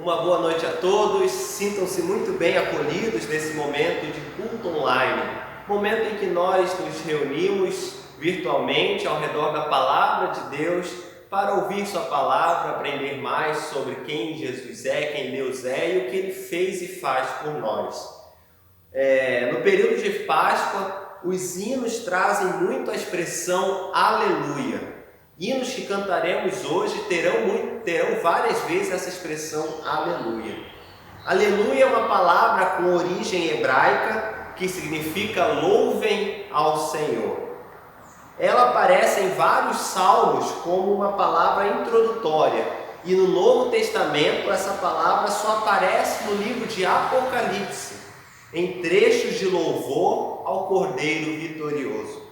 Uma boa noite a todos, sintam-se muito bem acolhidos nesse momento de culto online, momento em que nós nos reunimos virtualmente ao redor da Palavra de Deus para ouvir Sua Palavra, aprender mais sobre quem Jesus é, quem Deus é e o que Ele fez e faz por nós. No período de Páscoa, os hinos trazem muito a expressão aleluia. Hinos que cantaremos hoje terão várias vezes essa expressão aleluia. Aleluia é uma palavra com origem hebraica que significa louvem ao Senhor. Ela aparece em vários salmos como uma palavra introdutória e no Novo Testamento essa palavra só aparece no livro de Apocalipse, em trechos de louvor ao Cordeiro vitorioso.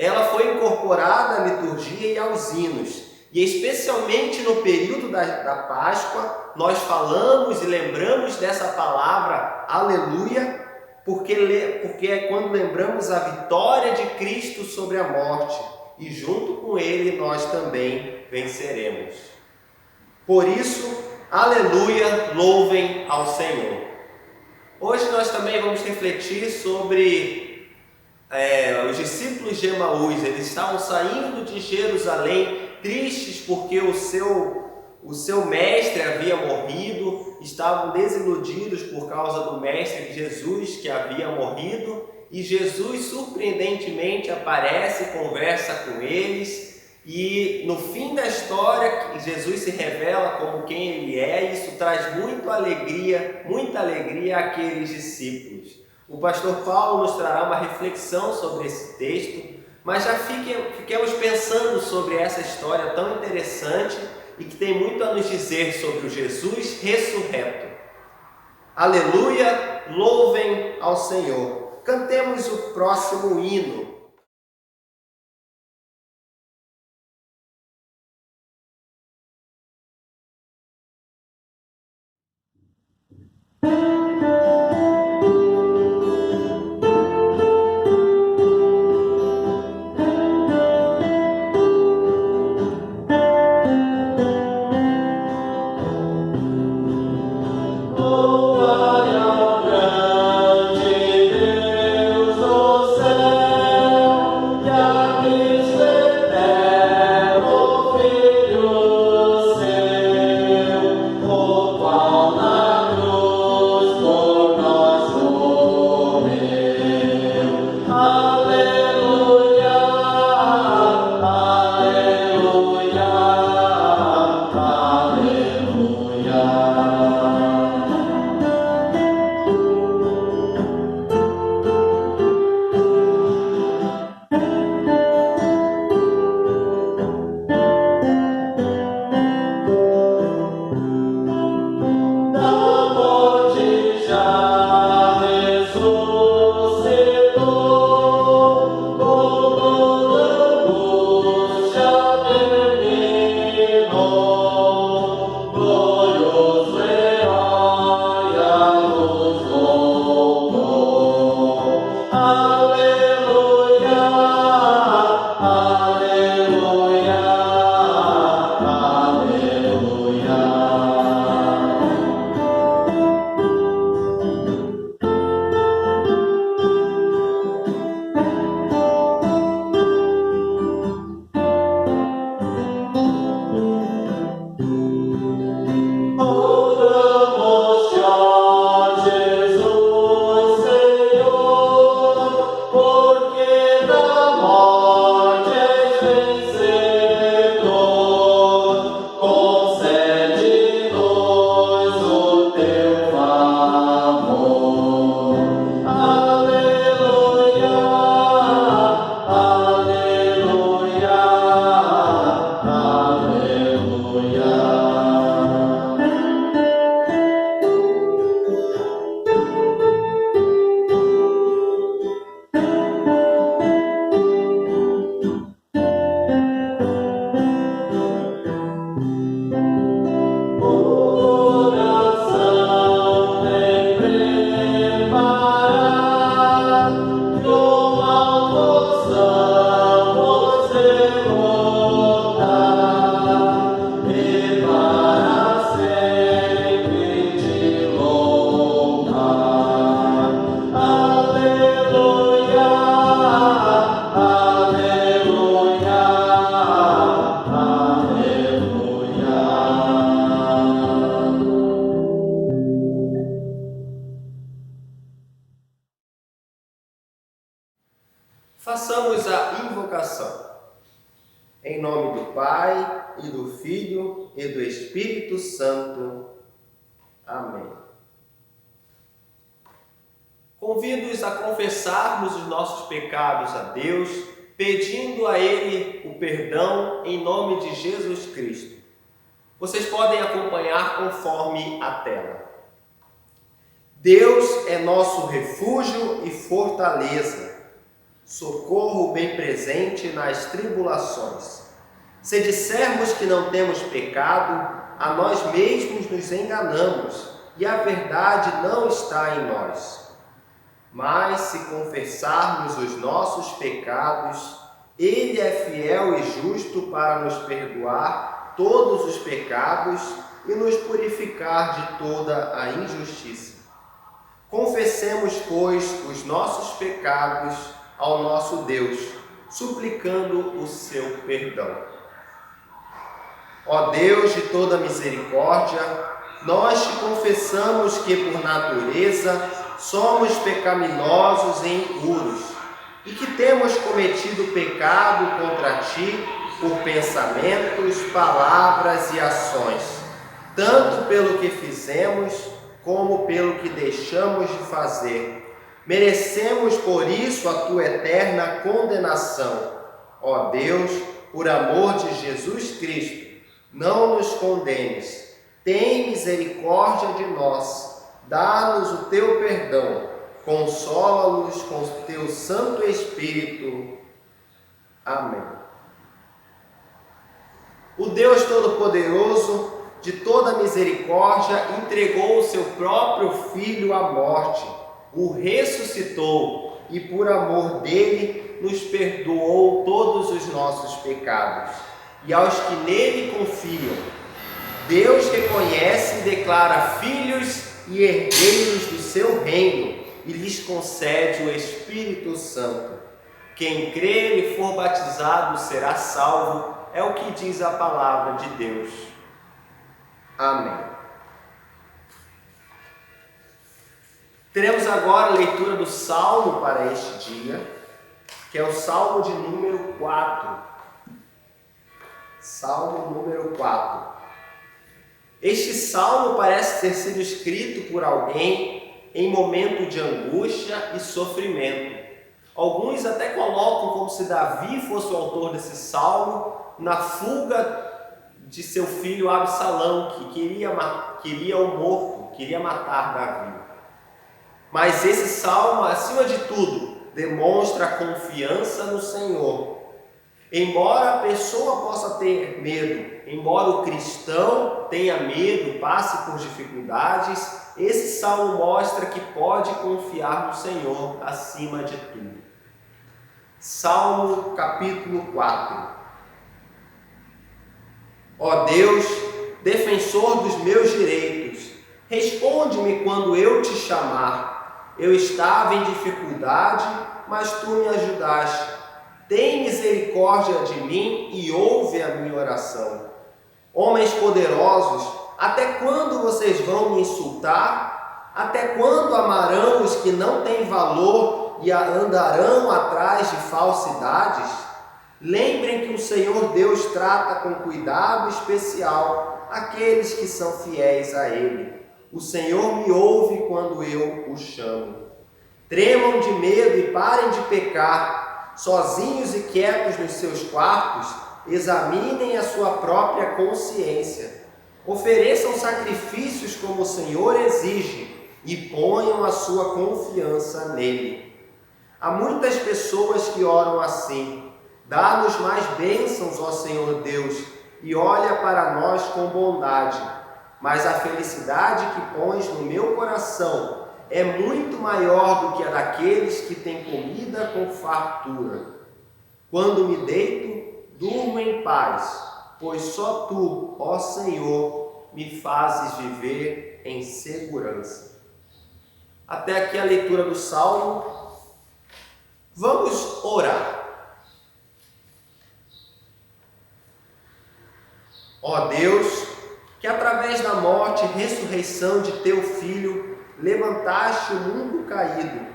Ela foi incorporada à liturgia e aos hinos, e especialmente no período da Páscoa, nós falamos e lembramos dessa palavra aleluia, porque é quando lembramos a vitória de Cristo sobre a morte, e junto com Ele nós também venceremos. Por isso, aleluia, louvem ao Senhor. Hoje nós também vamos refletir sobre os discípulos de Emaús. Eles estavam saindo de Jerusalém tristes porque o seu mestre havia morrido, estavam desiludidos por causa do mestre Jesus que havia morrido, e Jesus surpreendentemente aparece e conversa com eles, e no fim da história Jesus se revela como quem Ele é, e isso traz muita alegria àqueles discípulos. O pastor Paulo nos trará uma reflexão sobre esse texto, mas já fiquemos pensando sobre essa história tão interessante e que tem muito a nos dizer sobre o Jesus ressurreto. Aleluia, louvem ao Senhor. Cantemos o próximo hino. Qual na cruz Peçamos a invocação. Em nome do Pai, e do Filho, e do Espírito Santo. Amém. Convido-os a confessarmos os nossos pecados a Deus, pedindo a Ele o perdão em nome de Jesus Cristo. Vocês podem acompanhar conforme a tela. Deus é nosso refúgio e fortaleza, socorro bem presente nas tribulações. Se dissermos que não temos pecado, a nós mesmos nos enganamos e a verdade não está em nós. Mas se confessarmos os nossos pecados, Ele é fiel e justo para nos perdoar todos os pecados e nos purificar de toda a injustiça. Confessemos, pois, os nossos pecados ao nosso Deus, suplicando o seu perdão. Ó Deus de toda misericórdia, nós te confessamos que por natureza somos pecaminosos e impuros, e que temos cometido pecado contra ti por pensamentos, palavras e ações, tanto pelo que fizemos como pelo que deixamos de fazer. Merecemos por isso a tua eterna condenação. Ó Deus, por amor de Jesus Cristo, não nos condenes. Tem misericórdia de nós. Dá-nos o teu perdão. Consola-nos com o teu Santo Espírito. Amém. O Deus Todo-Poderoso, de toda misericórdia, entregou o seu próprio Filho à morte, o ressuscitou e, por amor dele, nos perdoou todos os nossos pecados. E aos que nele confiam, Deus reconhece e declara filhos e herdeiros do seu reino e lhes concede o Espírito Santo. Quem crer e for batizado será salvo, é o que diz a palavra de Deus. Amém. Teremos agora a leitura do Salmo para este dia, que é o Salmo de número 4. Salmo número 4. Este salmo parece ter sido escrito por alguém em momento de angústia e sofrimento. Alguns até colocam como se Davi fosse o autor desse salmo na fuga de seu filho Absalão, que queria o morto, queria matar Davi. Mas esse salmo, acima de tudo, demonstra a confiança no Senhor. Embora a pessoa possa ter medo, embora o cristão tenha medo, passe por dificuldades, esse salmo mostra que pode confiar no Senhor acima de tudo. Salmo capítulo 4. Ó Deus, defensor dos meus direitos, responde-me quando eu te chamar. Eu estava em dificuldade, mas tu me ajudaste. Tem misericórdia de mim e ouve a minha oração. Homens poderosos, até quando vocês vão me insultar? Até quando amarão os que não têm valor e andarão atrás de falsidades? Lembrem que o Senhor Deus trata com cuidado especial aqueles que são fiéis a Ele. O Senhor me ouve quando eu o chamo. Tremam de medo e parem de pecar. Sozinhos e quietos nos seus quartos, examinem a sua própria consciência. Ofereçam sacrifícios como o Senhor exige e ponham a sua confiança nele. Há muitas pessoas que oram assim: dá-nos mais bênçãos, ó Senhor Deus, e olha para nós com bondade. Mas a felicidade que pões no meu coração é muito maior do que a daqueles que têm comida com fartura. Quando me deito, durmo em paz, pois só tu, ó Senhor, me fazes viver em segurança. Até aqui a leitura do Salmo. Vamos orar. Ó Deus, que através da morte e ressurreição de teu Filho, levantaste o mundo caído,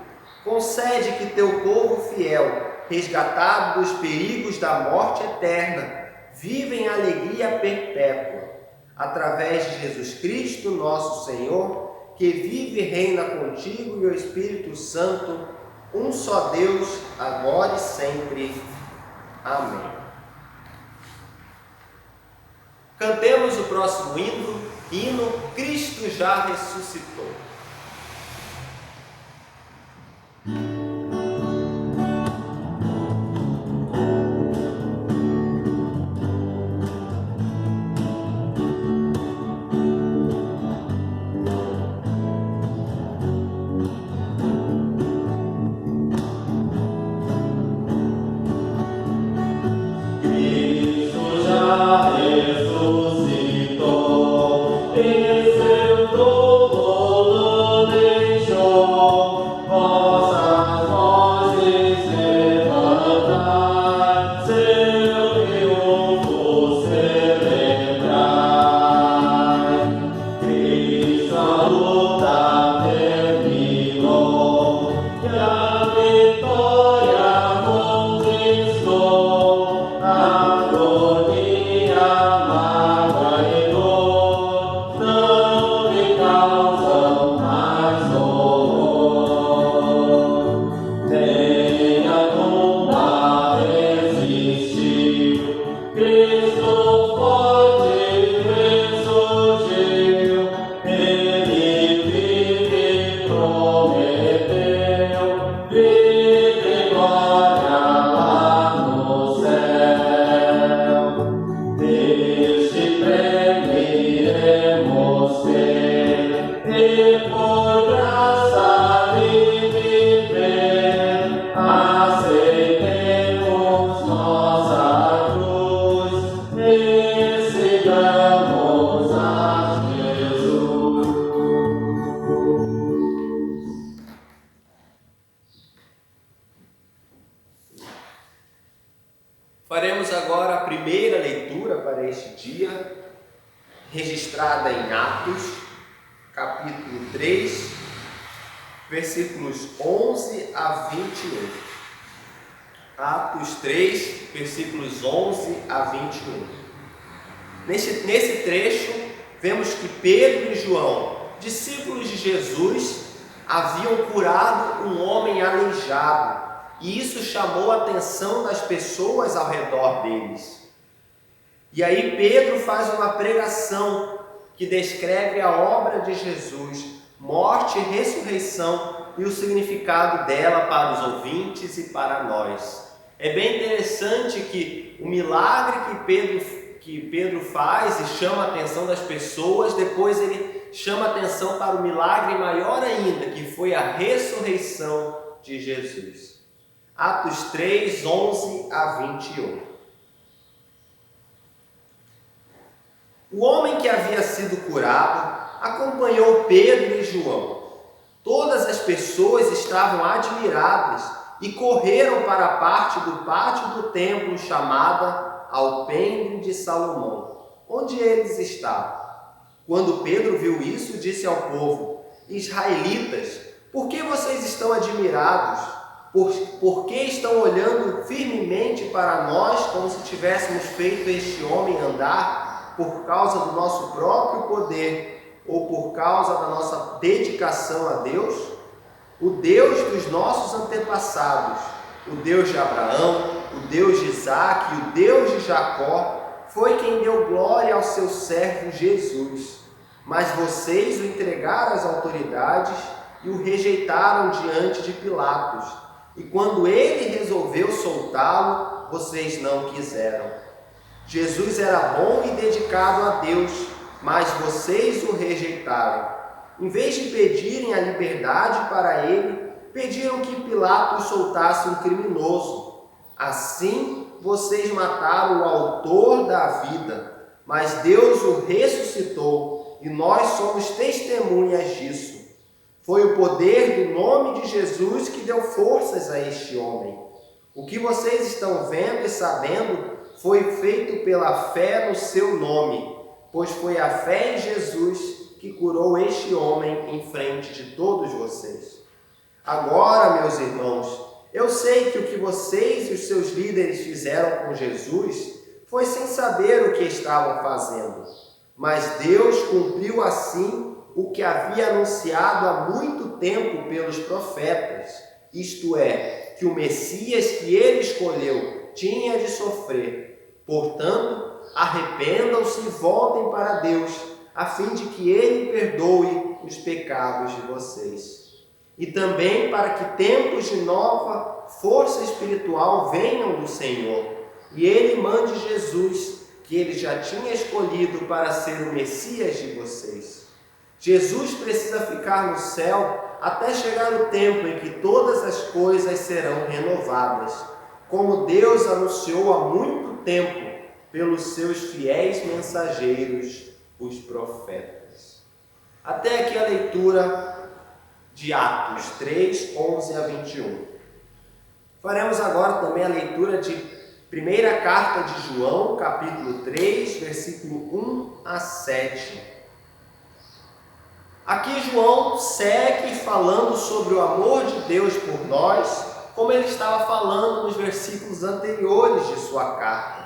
concede que teu povo fiel resgatados dos perigos da morte eterna, vivem a alegria perpétua, através de Jesus Cristo, nosso Senhor, que vive e reina contigo e o Espírito Santo, um só Deus, agora e sempre. Amém. Cantemos o próximo hino Cristo já ressuscitou. Faremos agora a primeira leitura para este dia, registrada em Atos, capítulo 3, versículos 11 a 21. Atos 3, versículos 11 a 21. Nesse trecho, vemos que Pedro e João, discípulos de Jesus, haviam curado um homem aleijado, e isso chamou a atenção das pessoas ao redor deles. E aí Pedro faz uma pregação que descreve a obra de Jesus, morte e ressurreição, e o significado dela para os ouvintes e para nós. É bem interessante que o milagre que Pedro faz e chama a atenção das pessoas, depois ele chama a atenção para o milagre maior ainda, que foi a ressurreição de Jesus. Atos 3, 11 a 21. O homem que havia sido curado acompanhou Pedro e João. Todas as pessoas estavam admiradas e correram para a parte do pátio do templo chamada Alpendre de Salomão, onde eles estavam. Quando Pedro viu isso, disse ao povo: Israelitas, por que vocês estão admirados? Por que estão olhando firmemente para nós como se tivéssemos feito este homem andar por causa do nosso próprio poder ou por causa da nossa dedicação a Deus? O Deus dos nossos antepassados, o Deus de Abraão, o Deus de Isaac e o Deus de Jacó, foi quem deu glória ao seu servo Jesus. Mas vocês o entregaram às autoridades e o rejeitaram diante de Pilatos. E quando ele resolveu soltá-lo, vocês não quiseram. Jesus era bom e dedicado a Deus, mas vocês o rejeitaram. Em vez de pedirem a liberdade para ele, pediram que Pilatos soltasse um criminoso. Assim, vocês mataram o autor da vida, mas Deus o ressuscitou e nós somos testemunhas disso. Foi o poder do nome de Jesus que deu forças a este homem. O que vocês estão vendo e sabendo foi feito pela fé no seu nome, pois foi a fé em Jesus que curou este homem em frente de todos vocês. Agora, meus irmãos, Eu sei que o que vocês e os seus líderes fizeram com Jesus foi sem saber o que estavam fazendo, mas Deus cumpriu assim o que havia anunciado há muito tempo pelos profetas, isto é, que o Messias que ele escolheu tinha de sofrer. Portanto, arrependam-se e voltem para Deus, a fim de que ele perdoe os pecados de vocês. E também para que tempos de nova força espiritual venham do Senhor, e ele mande Jesus, que ele já tinha escolhido para ser o Messias de vocês. Jesus precisa ficar no céu até chegar o tempo em que todas as coisas serão renovadas, como Deus anunciou há muito tempo pelos seus fiéis mensageiros, os profetas. Até aqui a leitura de Atos 3, 11 a 21. Faremos agora também a leitura de primeira carta de João, capítulo 3, versículo 1 a 7. Aqui João segue falando sobre o amor de Deus por nós, como ele estava falando nos versículos anteriores de sua carta,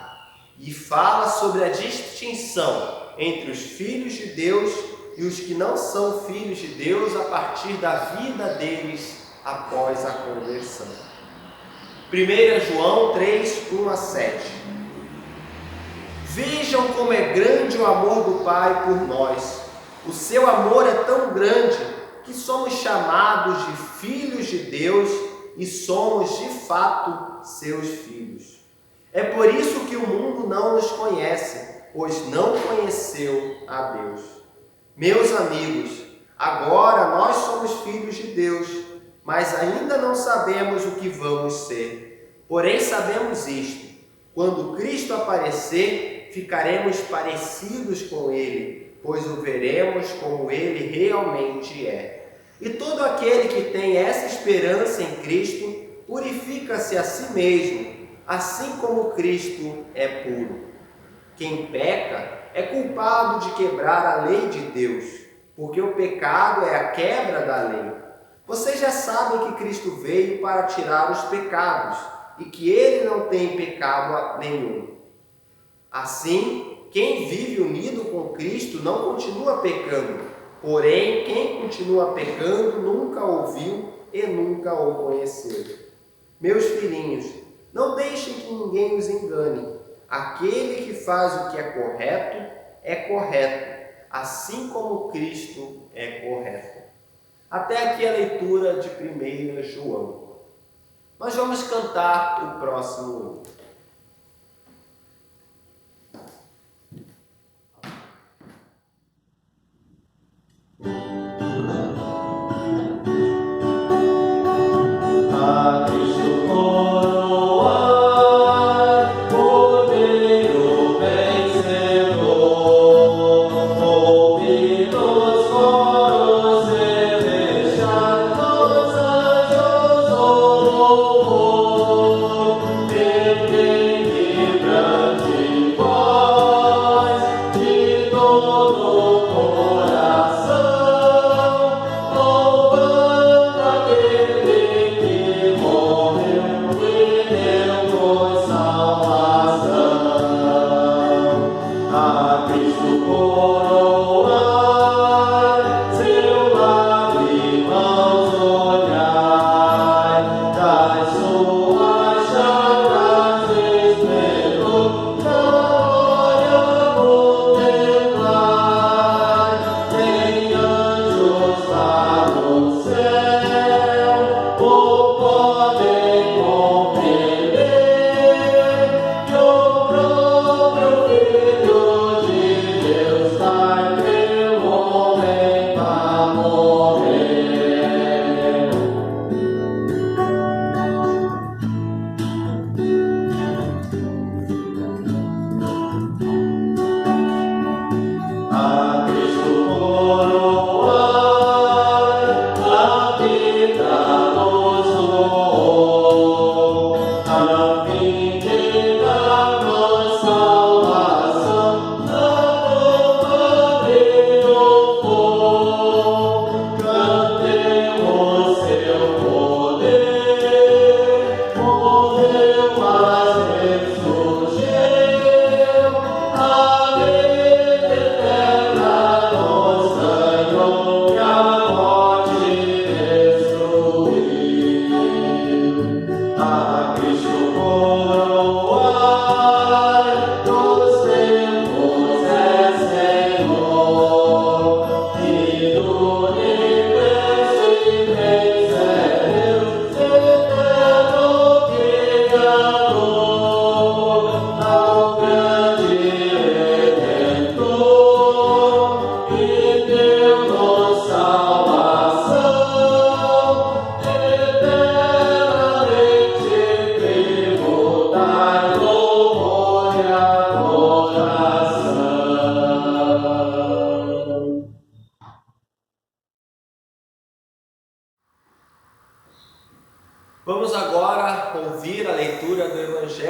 e fala sobre a distinção entre os filhos de Deus e os que não são filhos de Deus a partir da vida deles após a conversão. 1 João 3, 1 a 7. Vejam como é grande o amor do Pai por nós. O seu amor é tão grande que somos chamados de filhos de Deus e somos de fato seus filhos. É por isso que o mundo não nos conhece, pois não conheceu a Deus. Meus amigos, agora nós somos filhos de Deus, mas ainda não sabemos o que vamos ser. Porém sabemos isto: quando Cristo aparecer, ficaremos parecidos com Ele, pois o veremos como Ele realmente é. E todo aquele que tem essa esperança em Cristo, purifica-se a si mesmo, assim como Cristo é puro. Quem peca é culpado de quebrar a lei de Deus, porque o pecado é a quebra da lei. Vocês já sabem que Cristo veio para tirar os pecados e que Ele não tem pecado nenhum. Assim, quem vive unido com Cristo não continua pecando, porém, quem continua pecando nunca ouviu e nunca o conheceu. Meus filhinhos, não deixem que ninguém os engane. Aquele que faz o que é correto, assim como Cristo é correto. Até aqui a leitura de 1 João. Nós vamos cantar o próximo hino.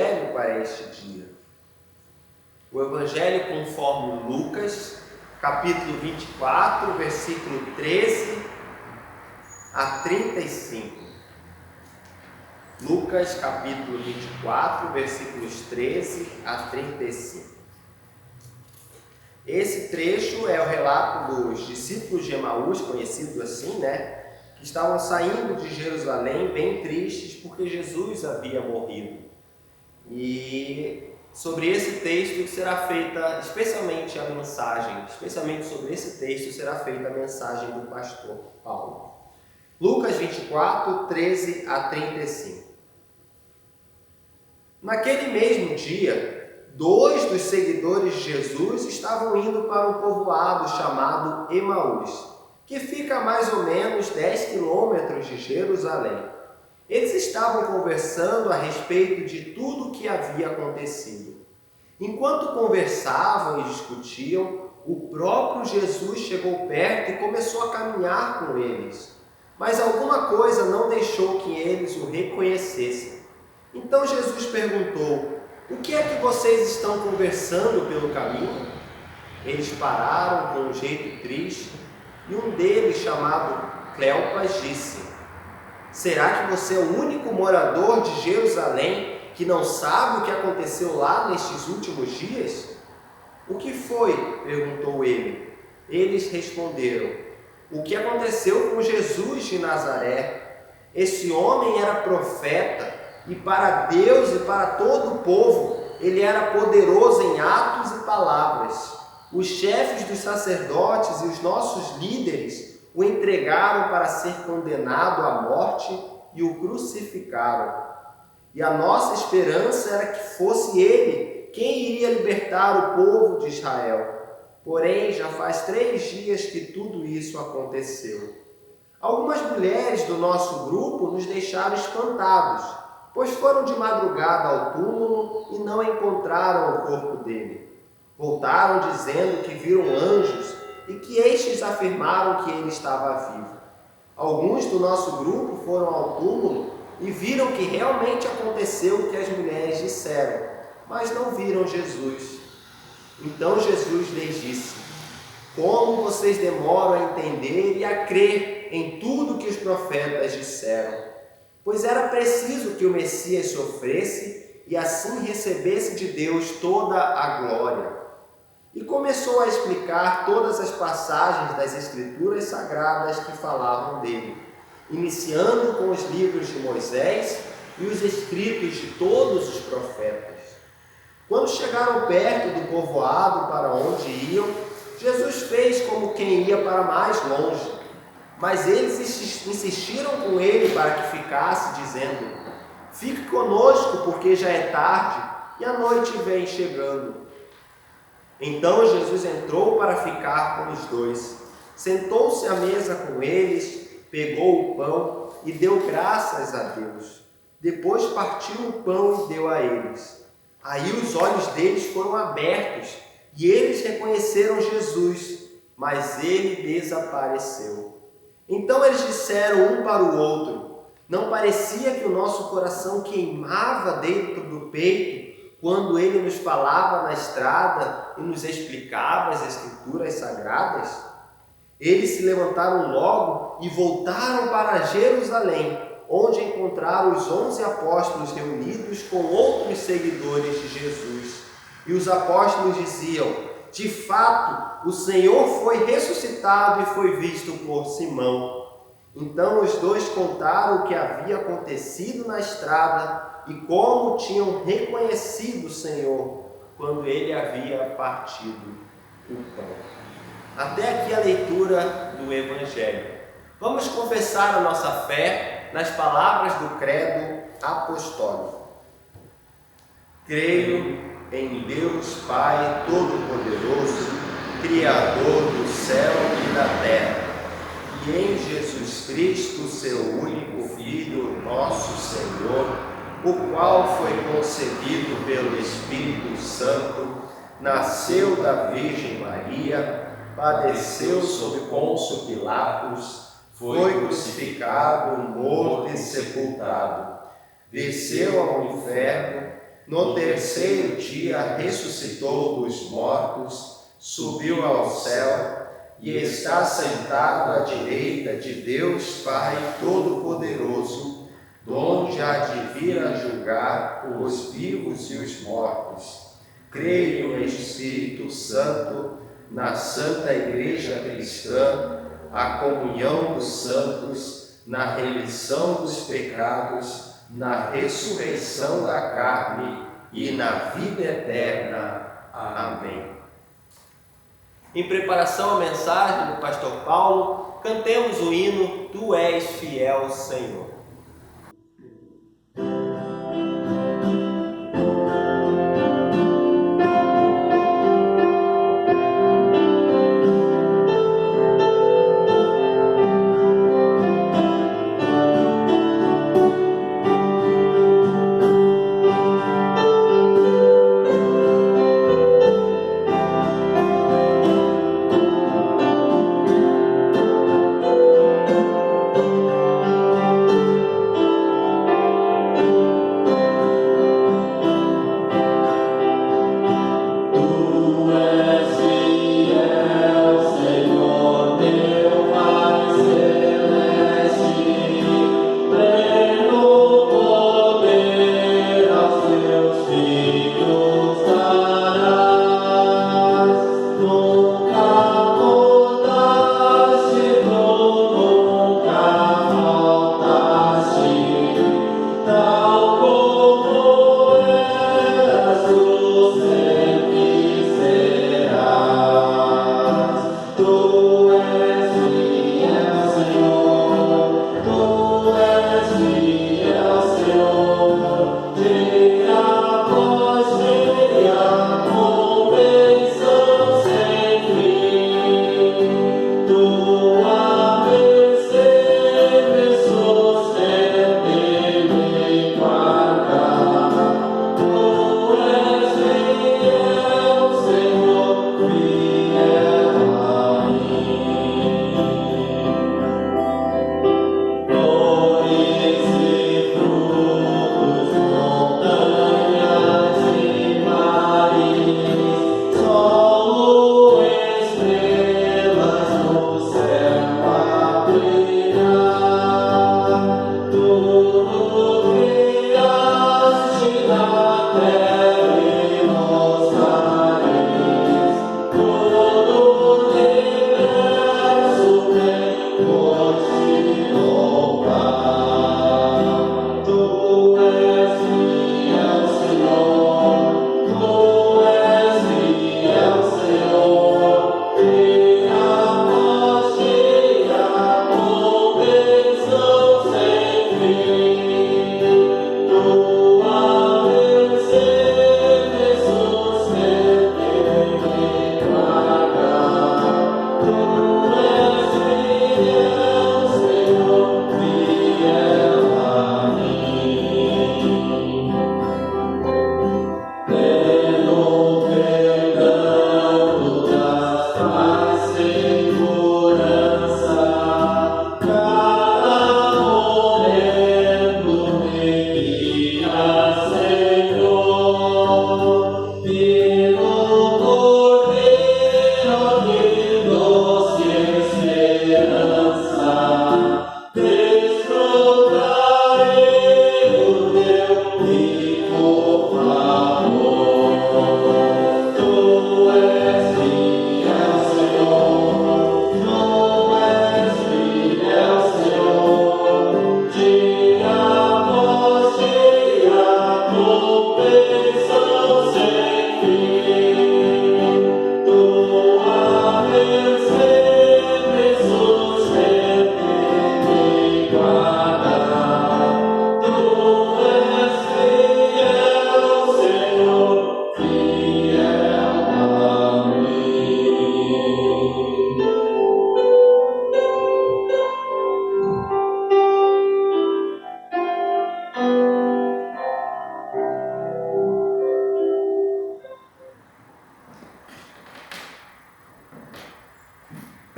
Evangelho para este dia. O Evangelho conforme Lucas, capítulo 24, versículo 13 a 35. Lucas, capítulo 24, versículos 13 a 35. Esse trecho é o relato dos discípulos de Emaús, conhecido assim, que estavam saindo de Jerusalém bem tristes porque Jesus havia morrido. E sobre esse texto será feita especialmente sobre esse texto será feita a mensagem do pastor Paulo. Lucas 24, 13 a 35. Naquele mesmo dia, 2 dos seguidores de Jesus estavam indo para um povoado chamado Emaús, que fica a mais ou menos 10 quilômetros de Jerusalém. Eles estavam conversando a respeito de tudo o que havia acontecido. Enquanto conversavam e discutiam, o próprio Jesus chegou perto e começou a caminhar com eles. Mas alguma coisa não deixou que eles o reconhecessem. Então Jesus perguntou: "O que é que vocês estão conversando pelo caminho?" Eles pararam com um jeito triste e um deles, chamado Cleopas, disse: "Será que você é o único morador de Jerusalém que não sabe o que aconteceu lá nestes últimos dias?" "O que foi?" perguntou ele. Eles responderam: "O que aconteceu com Jesus de Nazaré? Esse homem era profeta e para Deus e para todo o povo ele era poderoso em atos e palavras. Os chefes dos sacerdotes e os nossos líderes o entregaram para ser condenado à morte e o crucificaram. E a nossa esperança era que fosse ele quem iria libertar o povo de Israel. Porém, já faz 3 dias que tudo isso aconteceu. Algumas mulheres do nosso grupo nos deixaram espantados, pois foram de madrugada ao túmulo e não encontraram o corpo dele. Voltaram dizendo que viram anjos e que estes afirmaram que ele estava vivo. Alguns do nosso grupo foram ao túmulo e viram que realmente aconteceu o que as mulheres disseram, mas não viram Jesus." Então Jesus lhes disse: "Como vocês demoram a entender e a crer em tudo que os profetas disseram? Pois era preciso que o Messias sofresse e assim recebesse de Deus toda a glória." E começou a explicar todas as passagens das Escrituras Sagradas que falavam dele, iniciando com os livros de Moisés e os escritos de todos os profetas. Quando chegaram perto do povoado para onde iam, Jesus fez como quem ia para mais longe, mas eles insistiram com ele para que ficasse, dizendo: "Fique conosco, porque já é tarde e a noite vem chegando." Então Jesus entrou para ficar com os dois. Sentou-se à mesa com eles, pegou o pão e deu graças a Deus. Depois partiu o pão e deu a eles. Aí os olhos deles foram abertos e eles reconheceram Jesus, mas ele desapareceu. Então eles disseram um para o outro: "Não parecia que o nosso coração queimava dentro do peito quando ele nos falava na estrada e nos explicava as Escrituras Sagradas?" Eles se levantaram logo e voltaram para Jerusalém, onde encontraram os 11 apóstolos reunidos com outros seguidores de Jesus. E os apóstolos diziam: "De fato, o Senhor foi ressuscitado e foi visto por Simão." Então os dois contaram o que havia acontecido na estrada e como tinham reconhecido o Senhor quando ele havia partido o pão. Até aqui a leitura do Evangelho. Vamos confessar a nossa fé nas palavras do credo apostólico. Creio em Deus Pai Todo-Poderoso, Criador do céu e da terra, e em Jesus Cristo, seu único Filho, nosso Senhor, o qual foi concebido pelo Espírito Santo, nasceu da Virgem Maria, padeceu sob Pôncio Pilatos, foi crucificado, morto e sepultado, desceu ao inferno, No terceiro dia ressuscitou dos mortos, subiu ao céu e está sentado à direita de Deus Pai Todo-Poderoso, donde há de vir a julgar os vivos e os mortos. Creio no Espírito Santo, na Santa Igreja Cristã, a comunhão dos santos, na remissão dos pecados, na ressurreição da carne e na vida eterna. Amém. Em preparação à mensagem do pastor Paulo, cantemos o hino Tu és fiel, Senhor.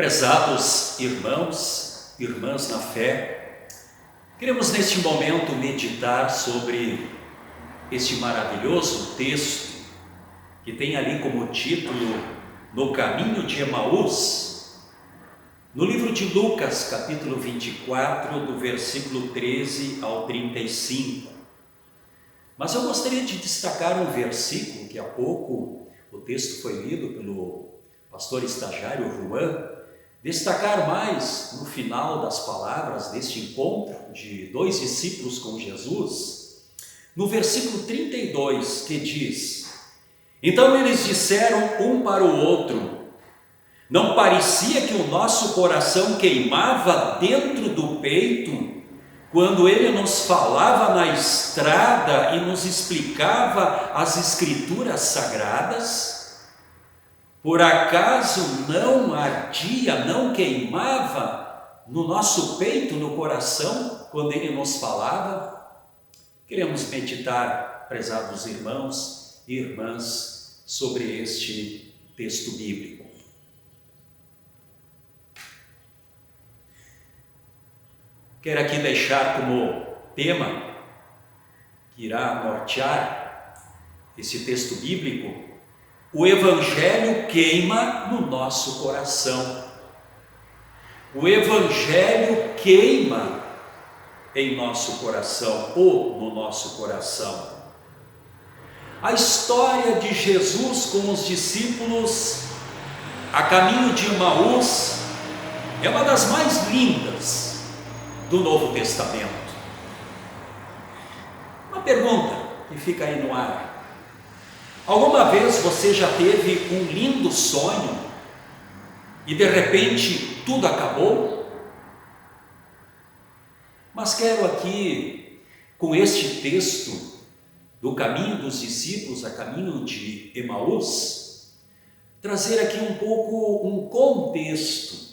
Prezados irmãos, irmãs na fé, queremos neste momento meditar sobre este maravilhoso texto que tem ali como título No Caminho de Emaús, no livro de Lucas, capítulo 24, do versículo 13 ao 35. Mas eu gostaria de destacar um versículo que há pouco o texto foi lido pelo pastor estagiário Juan, destacar mais no final das palavras deste encontro de dois discípulos com Jesus, no versículo 32, que diz: Então eles disseram um para o outro: Não parecia que o nosso coração queimava dentro do peito quando ele nos falava na estrada e nos explicava as escrituras sagradas? Por acaso não ardia, não queimava no nosso peito, no coração, quando ele nos falava? Queremos meditar, prezados irmãos e irmãs, sobre este texto bíblico. Quero aqui deixar como tema que irá nortear esse texto bíblico: o Evangelho queima no nosso coração. O Evangelho queima em nosso coração, ou no nosso coração. A história de Jesus com os discípulos a caminho de Emaús é uma das mais lindas do Novo Testamento. Uma pergunta que fica aí no ar: alguma vez você já teve um lindo sonho e de repente tudo acabou? Mas quero aqui, com este texto do caminho dos discípulos a caminho de Emaús, trazer aqui um pouco um contexto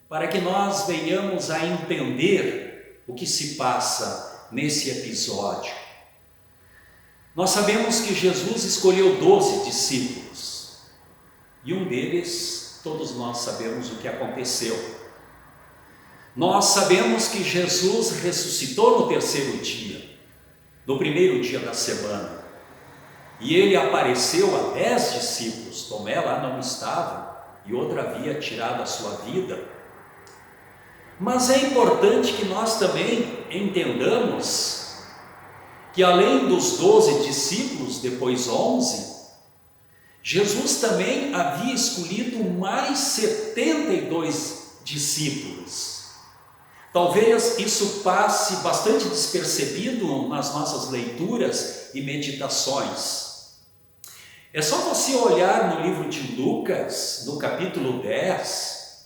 para que nós venhamos a entender o que se passa nesse episódio. Nós sabemos que Jesus escolheu 12 discípulos e um deles, todos nós sabemos o que aconteceu. Nós sabemos que Jesus ressuscitou no terceiro dia, no primeiro dia da semana, e ele apareceu a 10 discípulos. Tomé lá não estava e outro havia tirado a sua vida. Mas é importante que nós também entendamos que além dos 12 discípulos, depois 11, Jesus também havia escolhido mais 72 discípulos. Talvez isso passe bastante despercebido nas nossas leituras e meditações. É só você olhar no livro de Lucas, no capítulo 10,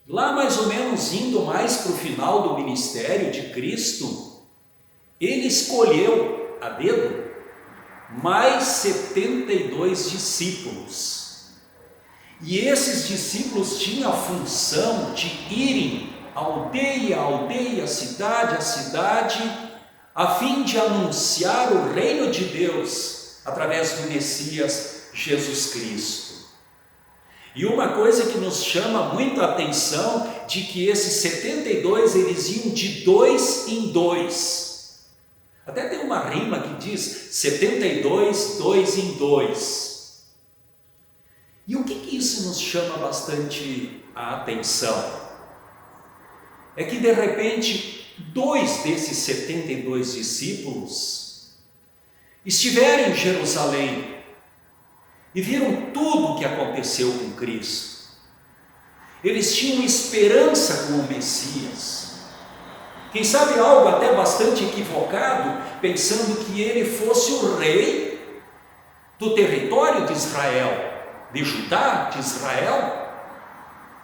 lá mais ou menos indo mais para o final do ministério de Cristo, ele escolheu a dedo mais 72 discípulos. E esses discípulos tinham a função de irem aldeia a aldeia, cidade a cidade, a fim de anunciar o reino de Deus através do Messias Jesus Cristo. E uma coisa que nos chama muito a atenção, de que esses 72 eles iam de 2 em 2. Até tem uma rima que diz 72, 2 em 2. E o que isso nos chama bastante a atenção? É que de repente 2 desses 72 discípulos estiveram em Jerusalém e viram tudo o que aconteceu com Cristo. Eles tinham esperança com o Messias. Quem sabe algo até bastante equivocado, pensando que ele fosse o rei do território de Israel, de Judá, de Israel,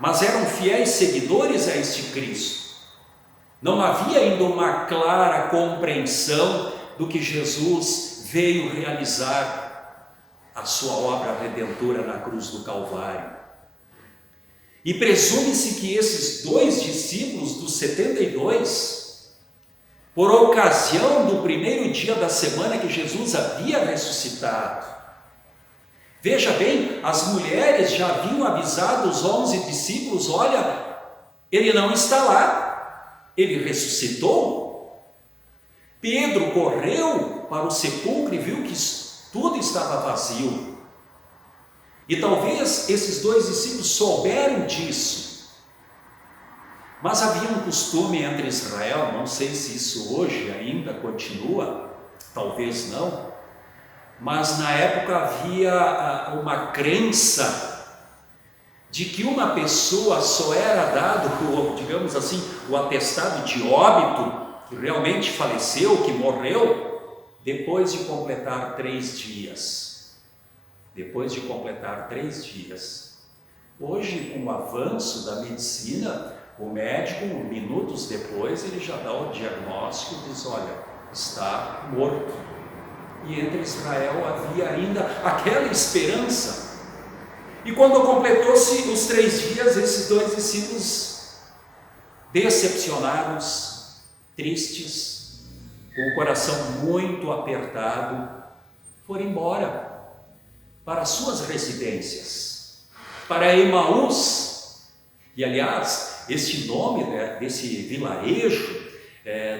mas eram fiéis seguidores a este Cristo. Não havia ainda uma clara compreensão do que Jesus veio realizar a sua obra redentora na cruz do Calvário. E presume-se que esses 2 discípulos dos 72, por ocasião do primeiro dia da semana que Jesus havia ressuscitado, veja bem, as mulheres já haviam avisado os 11 discípulos: olha, ele não está lá, ele ressuscitou. Pedro correu para o sepulcro e viu que tudo estava vazio. E talvez esses dois discípulos souberam disso, mas havia um costume entre Israel, não sei se isso hoje ainda continua, talvez não, mas na época havia uma crença de que uma pessoa só era dado, digamos assim, o atestado de óbito, que realmente faleceu, que morreu, depois de completar 3 dias. Depois de completar 3 dias. Hoje, com o avanço da medicina, o médico, minutos depois, ele já dá o diagnóstico e diz, olha, está morto. E entre Israel havia ainda aquela esperança. E quando completou-se os 3 dias, esses dois discípulos, decepcionados, tristes, com o coração muito apertado, foram embora para suas residências, para Emaús. E aliás, este nome desse vilarejo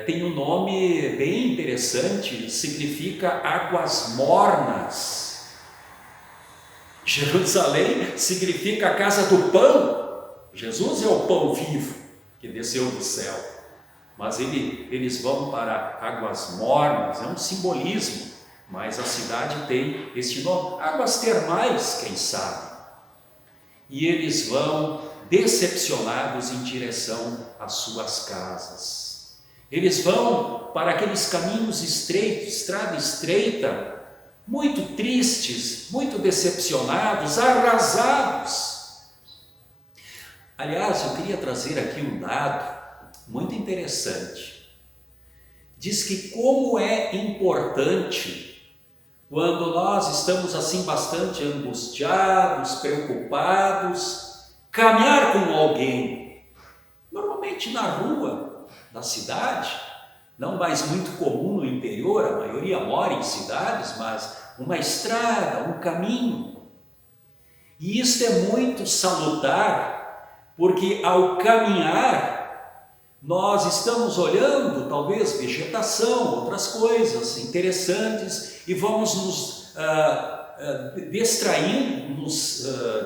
tem um nome bem interessante, significa águas mornas. Jerusalém significa a casa do pão. Jesus é o pão vivo que desceu do céu, mas eles vão para águas mornas, é um simbolismo, mas a cidade tem este nome, águas termais, quem sabe. E eles vão decepcionados em direção às suas casas. Eles vão para aqueles caminhos estreitos, estrada estreita, muito tristes, muito decepcionados, arrasados. Aliás, eu queria trazer aqui um dado muito interessante. Diz que como é importante, quando nós estamos assim bastante angustiados, preocupados, caminhar com alguém, normalmente na rua da cidade, não mais muito comum no interior, a maioria mora em cidades, mas uma estrada, um caminho. E isso é muito salutar, porque ao caminhar, nós estamos olhando talvez vegetação, outras coisas interessantes, e vamos nos distraindo,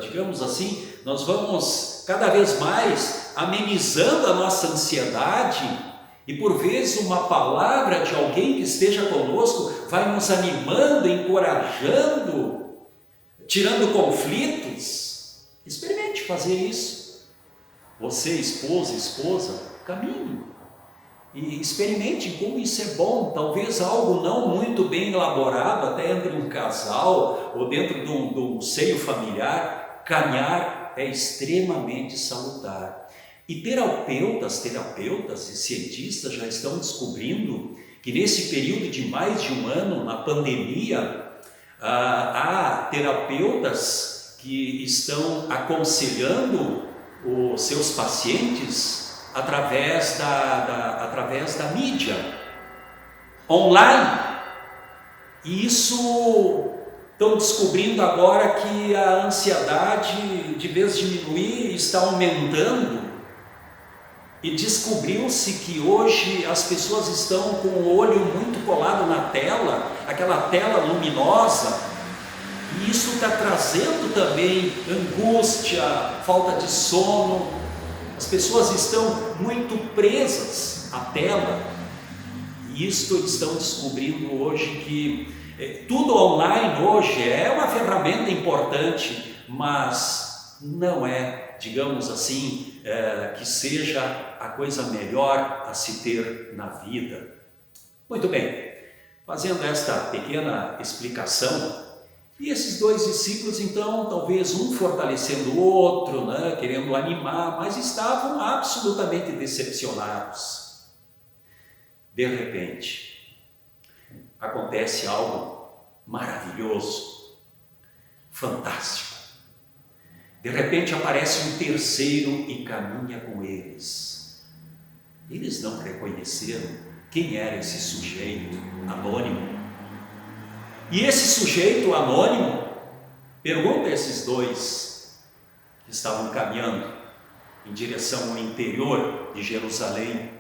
digamos assim, nós vamos cada vez mais amenizando a nossa ansiedade. E por vezes uma palavra de alguém que esteja conosco vai nos animando, encorajando, tirando conflitos. Experimente fazer isso. Você, esposa, caminhe. E experimente como isso é bom. Talvez algo não muito bem elaborado, até entre um casal ou dentro de um seio familiar. Caminhar é extremamente salutar. E terapeutas e cientistas já estão descobrindo que nesse período de mais de 1 ano, na pandemia, há terapeutas que estão aconselhando os seus pacientes através da mídia online. E isso estão descobrindo agora que a ansiedade, de vez de diminuir, está aumentando. E descobriu-se que hoje as pessoas estão com o olho muito colado na tela, aquela tela luminosa, e isso está trazendo também angústia, falta de sono. As pessoas estão muito presas à tela, e isto estão descobrindo hoje que tudo online hoje é uma ferramenta importante, mas não é, digamos assim, que seja a coisa melhor a se ter na vida. Muito bem, fazendo esta pequena explicação, e esses dois discípulos então, talvez um fortalecendo o outro, querendo animar, mas estavam absolutamente decepcionados. De repente, acontece algo maravilhoso, fantástico. De repente aparece um terceiro e caminha com eles. Eles não reconheceram quem era esse sujeito anônimo. E esse sujeito anônimo pergunta a esses dois que estavam caminhando em direção ao interior de Jerusalém.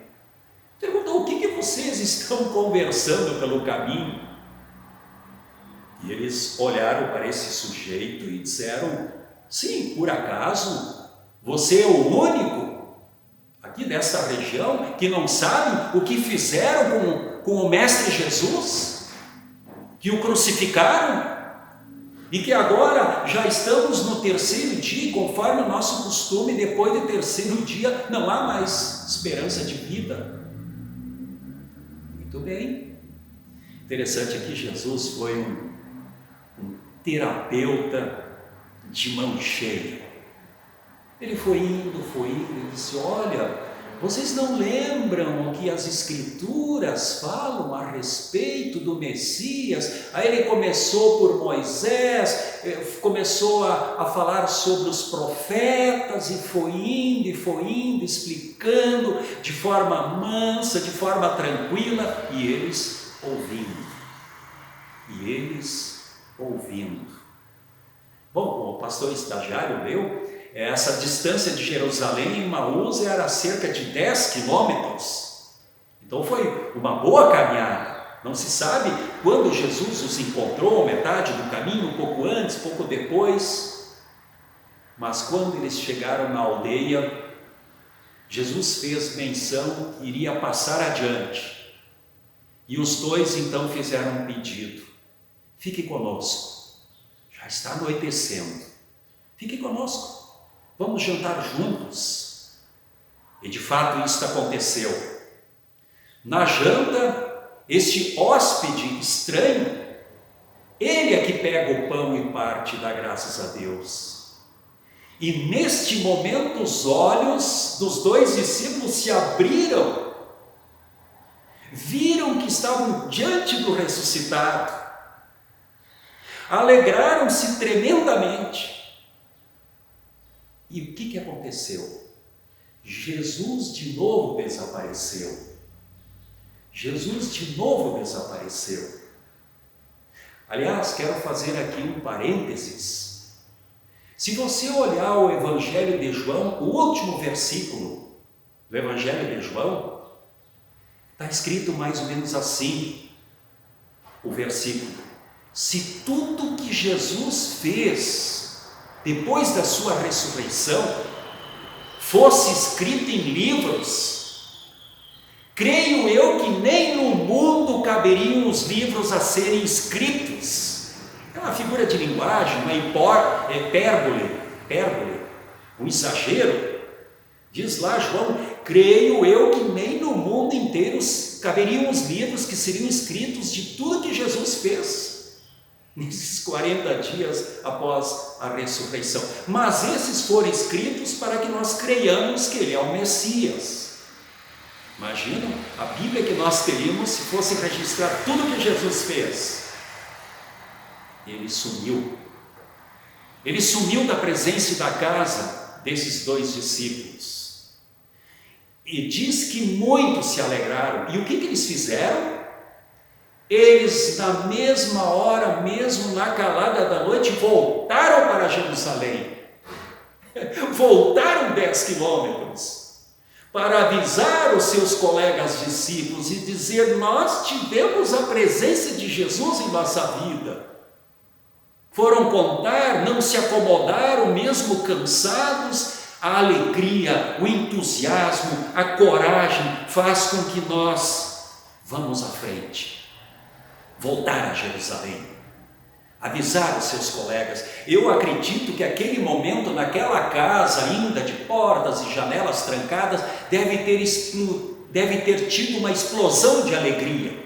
Pergunta: o que vocês estão conversando pelo caminho? E eles olharam para esse sujeito e disseram: sim, por acaso você é o único aqui desta região que não sabe o que fizeram com o Mestre Jesus, que o crucificaram, e que agora já estamos no terceiro dia, conforme o nosso costume, depois do terceiro dia não há mais esperança de vida. Muito bem. Interessante aqui, Jesus foi um terapeuta de mão cheia. Ele foi indo, e disse: olha, vocês não lembram o que as Escrituras falam a respeito do Messias? Aí ele começou por Moisés, começou a falar sobre os profetas, e foi indo, explicando de forma mansa, de forma tranquila, e eles ouvindo. Bom, o pastor estagiário leu, essa distância de Jerusalém em Emaús era cerca de 10 quilômetros. Então foi uma boa caminhada. Não se sabe quando Jesus os encontrou, metade do caminho, um pouco antes, pouco depois. Mas quando eles chegaram na aldeia, Jesus fez menção que iria passar adiante. E os dois então fizeram um pedido: fique conosco, já está anoitecendo, fique conosco. Vamos jantar juntos. E de fato isso aconteceu. Na janta, este hóspede estranho, ele é que pega o pão e parte, dá graças a Deus. E neste momento os olhos dos dois discípulos se abriram, viram que estavam diante do ressuscitado, alegraram-se tremendamente. E o que aconteceu? Jesus de novo desapareceu. Aliás, quero fazer aqui um parênteses. Se você olhar o Evangelho de João, o último versículo do Evangelho de João, está escrito mais ou menos assim, o versículo: se tudo que Jesus fez depois da sua ressurreição fosse escrito em livros, creio eu que nem no mundo caberiam os livros a serem escritos. É uma figura de linguagem, uma hipérbole, um exagero. Diz lá João: creio eu que nem no mundo inteiro caberiam os livros que seriam escritos de tudo que Jesus fez nesses 40 dias após a ressurreição. Mas esses foram escritos para que nós creiamos que Ele é o Messias. Imagina a Bíblia que nós teríamos se fosse registrar tudo que Jesus fez. Ele sumiu da presença e da casa desses dois discípulos. E diz que muitos se alegraram. E o que eles fizeram? Eles, na mesma hora, mesmo na calada da noite, voltaram para Jerusalém. Voltaram 10 quilômetros para avisar os seus colegas discípulos e dizer: nós tivemos a presença de Jesus em nossa vida. Foram contar, não se acomodaram, mesmo cansados. A alegria, o entusiasmo, a coragem faz com que nós vamos à frente. Voltar a Jerusalém, avisar os seus colegas. Eu acredito que aquele momento, naquela casa ainda de portas e janelas trancadas, deve ter tido uma explosão de alegria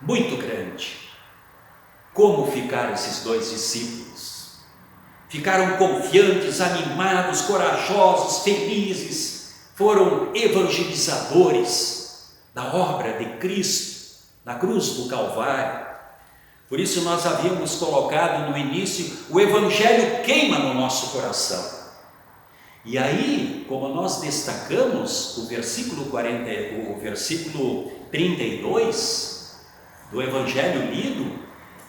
muito grande. Como ficaram esses dois discípulos? Ficaram confiantes, animados, corajosos, felizes. Foram evangelizadores da obra de Cristo na cruz do Calvário. Por isso nós havíamos colocado no início: o Evangelho queima no nosso coração. E aí, como nós destacamos o versículo 32 do Evangelho lido,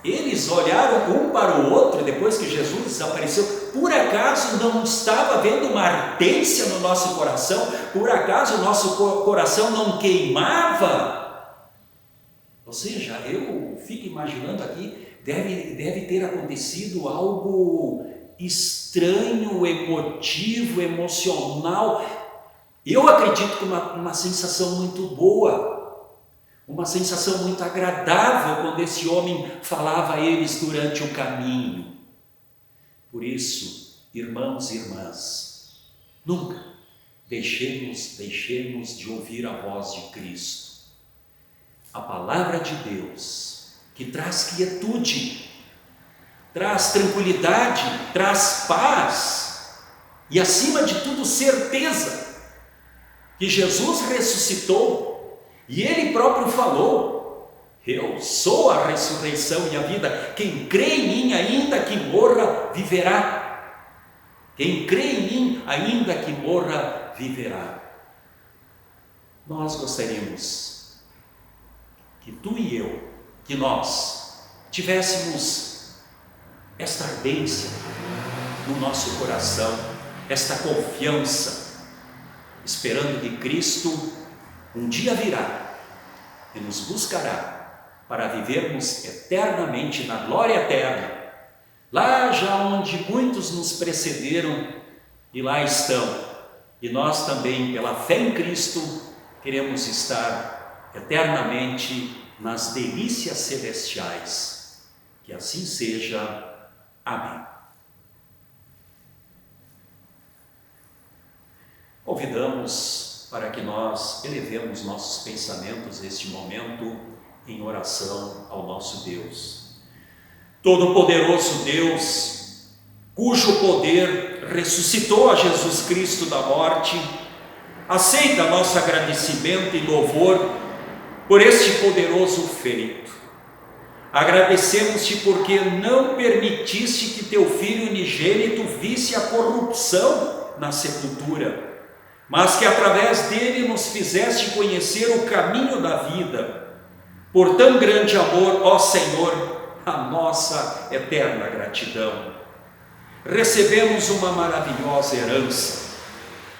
eles olharam um para o outro depois que Jesus desapareceu. Por acaso não estava havendo uma ardência no nosso coração? Por acaso o nosso coração não queimava? Ou seja, eu fico imaginando aqui deve ter acontecido algo estranho, emotivo, emocional. Eu acredito que uma sensação muito boa, uma sensação muito agradável quando esse homem falava a eles durante o caminho. Por isso, irmãos e irmãs, nunca deixemos de ouvir a voz de Cristo. A palavra de Deus, que traz quietude, traz tranquilidade, traz paz e, acima de tudo, certeza que Jesus ressuscitou e Ele próprio falou: eu sou a ressurreição e a vida, quem crê em mim, ainda que morra, viverá. Quem crê em mim, ainda que morra, viverá. Nós gostaríamos que tu e eu, que nós tivéssemos esta ardência no nosso coração, esta confiança, esperando que Cristo um dia virá e nos buscará para vivermos eternamente na glória eterna, lá já onde muitos nos precederam e lá estão, e nós também, pela fé em Cristo, queremos estar eternamente nas delícias celestiais. Que assim seja. Amém. Convidamos para que nós elevemos nossos pensamentos neste momento em oração ao nosso Deus. Todo-Poderoso Deus, cujo poder ressuscitou a Jesus Cristo da morte, aceita nosso agradecimento e louvor por este poderoso feito. Agradecemos-te porque não permitiste que teu Filho unigênito visse a corrupção na sepultura, mas que através dele nos fizeste conhecer o caminho da vida. Por tão grande amor, ó Senhor, a nossa eterna gratidão. Recebemos uma maravilhosa herança.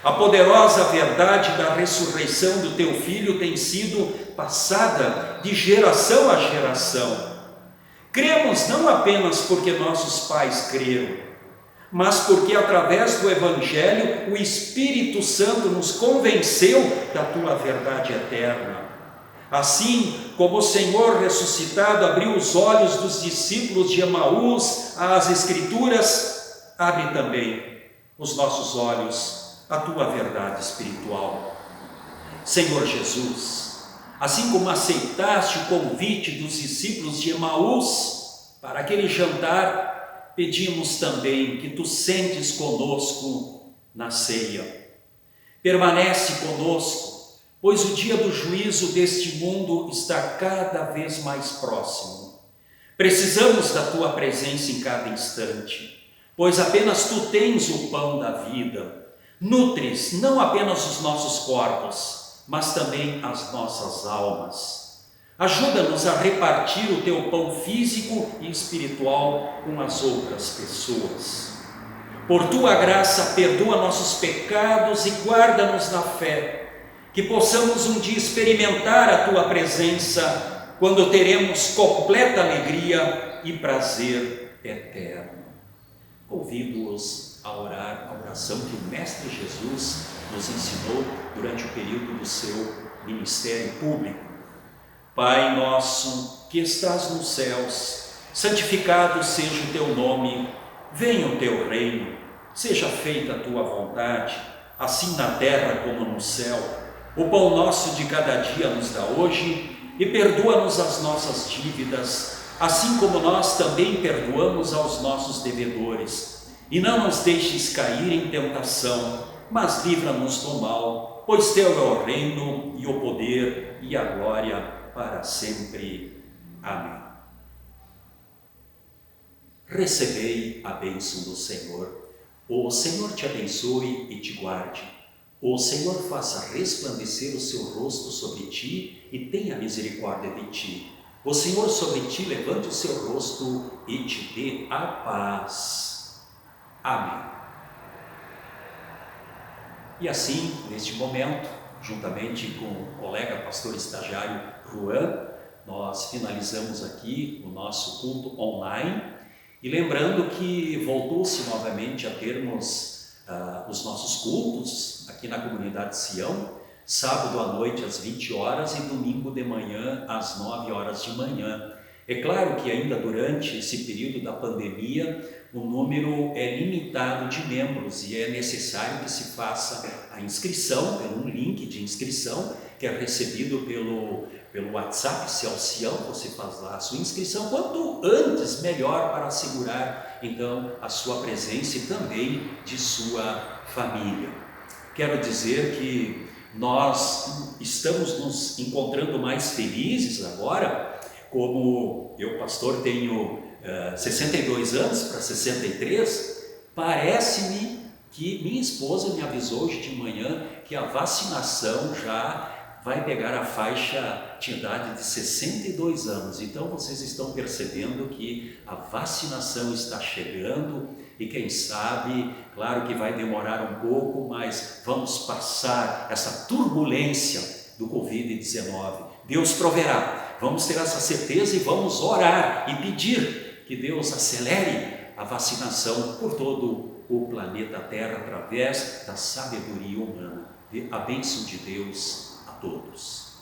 A poderosa verdade da ressurreição do teu Filho tem sido passada de geração a geração. Cremos não apenas porque nossos pais creram, mas porque através do Evangelho o Espírito Santo nos convenceu da tua verdade eterna. Assim como o Senhor ressuscitado abriu os olhos dos discípulos de Emaús às Escrituras, abre também os nossos olhos a tua verdade espiritual. Senhor Jesus, assim como aceitaste o convite dos discípulos de Emaús para aquele jantar, pedimos também que tu sentes conosco na ceia. Permanece conosco, pois o dia do juízo deste mundo está cada vez mais próximo. Precisamos da tua presença em cada instante, pois apenas tu tens o pão da vida. Nutres não apenas os nossos corpos, mas também as nossas almas. Ajuda-nos a repartir o teu pão físico e espiritual com as outras pessoas. Por tua graça, perdoa nossos pecados e guarda-nos na fé, que possamos um dia experimentar a tua presença, quando teremos completa alegria e prazer eterno. Convido-os a orar a oração que o Mestre Jesus nos ensinou durante o período do seu ministério público. Pai nosso, que estás nos céus, santificado seja o teu nome, venha o teu reino, seja feita a tua vontade, assim na terra como no céu. O pão nosso de cada dia nos dá hoje, e perdoa-nos as nossas dívidas, assim como nós também perdoamos aos nossos devedores. E não nos deixes cair em tentação, mas livra-nos do mal, pois teu é o reino e o poder e a glória para sempre. Amém. Recebei a bênção do Senhor. O Senhor te abençoe e te guarde. O Senhor faça resplandecer o seu rosto sobre ti e tenha misericórdia de ti. O Senhor sobre ti levante o seu rosto e te dê a paz. Amém. E assim, neste momento, juntamente com o colega pastor estagiário Juan, nós finalizamos aqui o nosso culto online e lembrando que voltou-se novamente a termos os nossos cultos aqui na comunidade Sião, sábado à noite às 20 horas e domingo de manhã às 9 horas de manhã. É claro que ainda durante esse período da pandemia o número é limitado de membros e é necessário que se faça a inscrição pelo um link de inscrição que é recebido pelo WhatsApp Sião. Você faz lá a sua inscrição, quanto antes melhor, para assegurar então a sua presença e também de sua família. Quero dizer que nós estamos nos encontrando mais felizes agora, como eu, pastor, tenho 62 anos para 63, parece-me que minha esposa me avisou hoje de manhã que a vacinação já vai pegar a faixa de idade de 62 anos. Então vocês estão percebendo que a vacinação está chegando e quem sabe, claro que vai demorar um pouco, mas vamos passar essa turbulência do Covid-19. Deus proverá, vamos ter essa certeza e vamos orar e pedir que Deus acelere a vacinação por todo o planeta Terra através da sabedoria humana. A bênção de Deus a todos.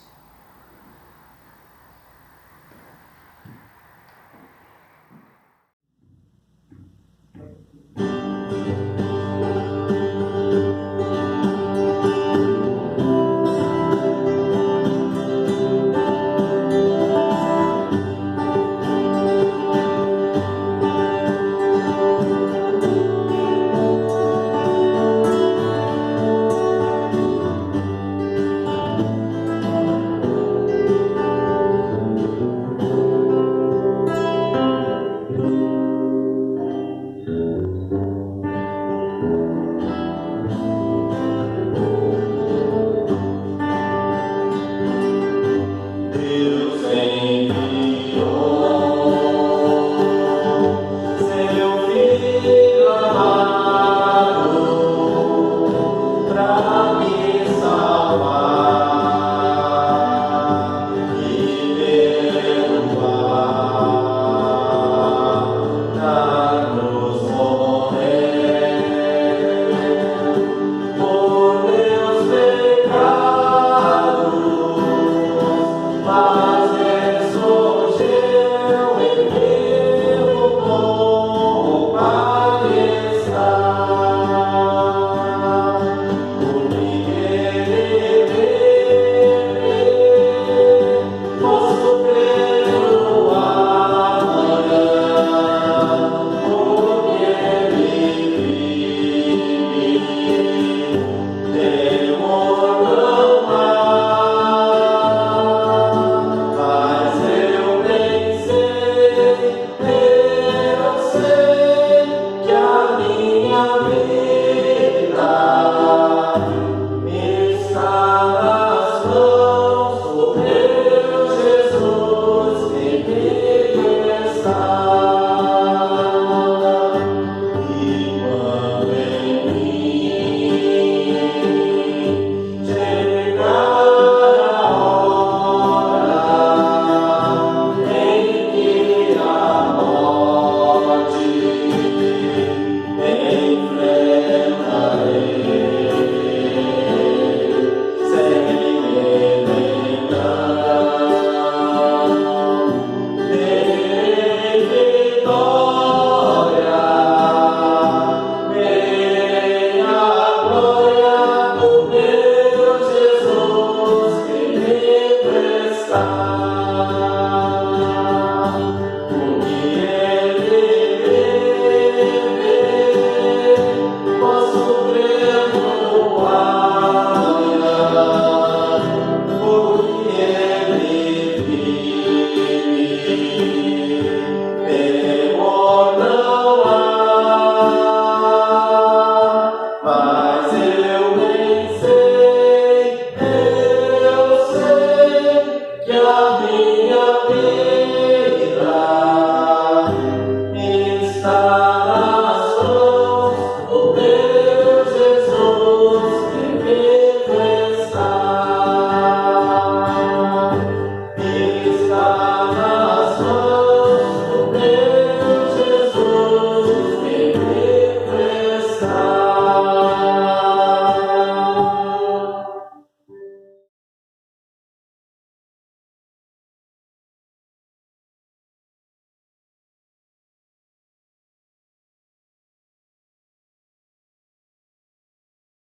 minha vida está